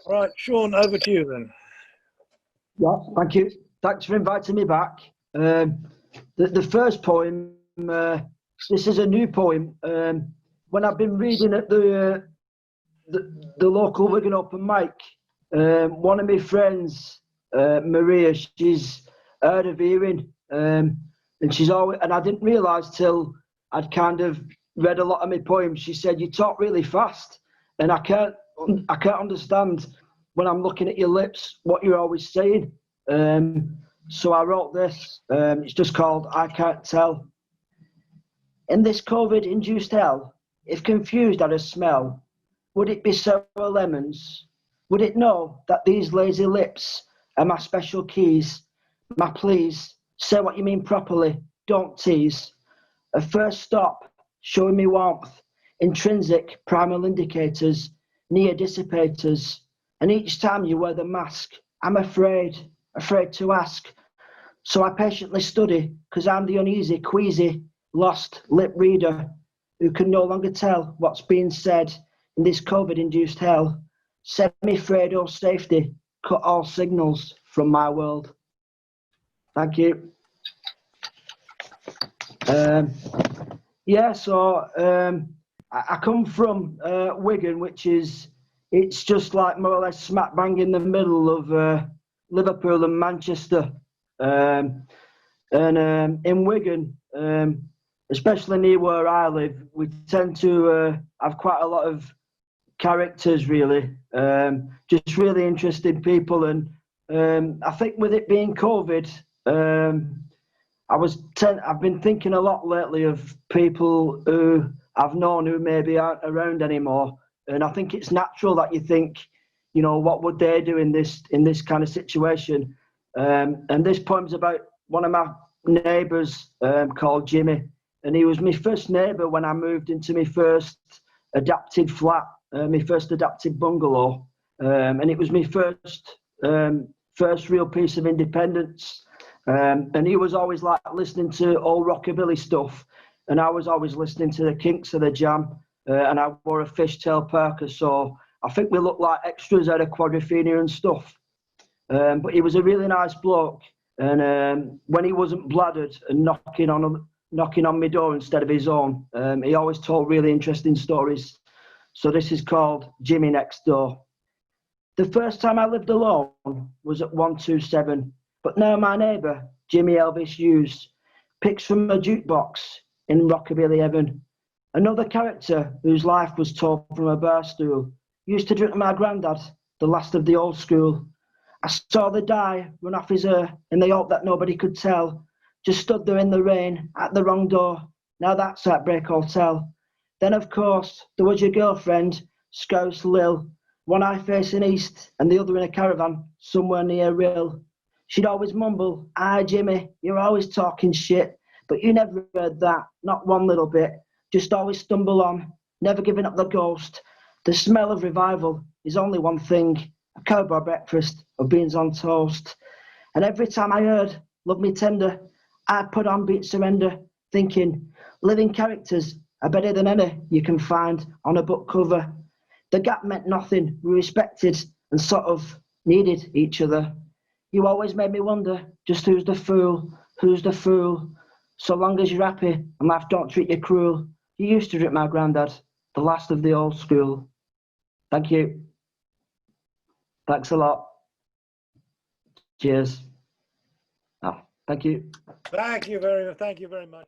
Right, Shaun, over to you then. Yeah, thank you. Thanks for inviting me back. The first poem, this is a new poem. When I've been reading at the local Wigan open mic, one of my friends, Maria, she's hard of hearing, and she's always, and I didn't realise till I'd kind of read a lot of my poems. She said, "You talk really fast, and I can't understand when I'm looking at your lips what you're always saying." So I wrote this. It's just called "I Can't Tell." In this COVID-induced hell, if confused at a smell, would it be sour lemons? Would it know that these lazy lips are my special keys? My please, say what you mean properly, don't tease. A first stop, showing me warmth, intrinsic primal indicators, near dissipators. And each time you wear the mask, I'm afraid to ask. So I patiently study, because I'm the uneasy, queasy, lost lip reader who can no longer tell what's being said in this COVID-induced hell. Semi-Fredo safety, cut all signals from my world. Thank you. I come from Wigan, which is, it's just like more or less smack bang in the middle of Liverpool and Manchester. In Wigan, especially near where I live, we tend to have quite a lot of characters, really, just really interesting people. And I think with it being COVID, I've been thinking a lot lately of people who I've known who maybe aren't around anymore, and I think it's natural that you think, you know, what would they do in this kind of situation? And this poem's about one of my neighbours called Jimmy, and he was my first neighbour when I moved into my first adapted flat, my first adapted bungalow, and it was my first real piece of independence. And he was always like listening to old rockabilly stuff, and I was always listening to the Kinks of the Jam, and I wore a fishtail parka, so I think we looked like extras out of Quadrophenia and stuff. But he was a really nice bloke, and when he wasn't bladdered and knocking on my door instead of his own, he always told really interesting stories. So this is called Jimmy Next Door. The first time I lived alone was at 127, but now my neighbour, Jimmy Elvis Hughes, picks from a jukebox in Rockabilly Heaven. Another character whose life was told from a bar stool, used to drink with my granddad, the last of the old school. I saw the dye run off his hair in the hope that nobody could tell. Just stood there in the rain at the wrong door. Now that's Heartbreak Hotel. Then, of course, there was your girlfriend, Scouse Lil, one eye facing east and the other in a caravan somewhere near Rill. She'd always mumble, "Aye, Jimmy, you're always talking shit," but you never heard that, not one little bit. Just always stumble on, never giving up the ghost. The smell of revival is only one thing, a cowboy breakfast of beans on toast. And every time I heard Love Me Tender, I put on Beat Surrender, thinking living characters are better than any you can find on a book cover. The gap meant nothing, we respected and sort of needed each other. You always made me wonder just who's the fool. So long as you're happy and life don't treat you cruel. You used to drink my granddad, the last of the old school. Thank you. Thanks a lot. Cheers. Oh, thank you. Thank you very much.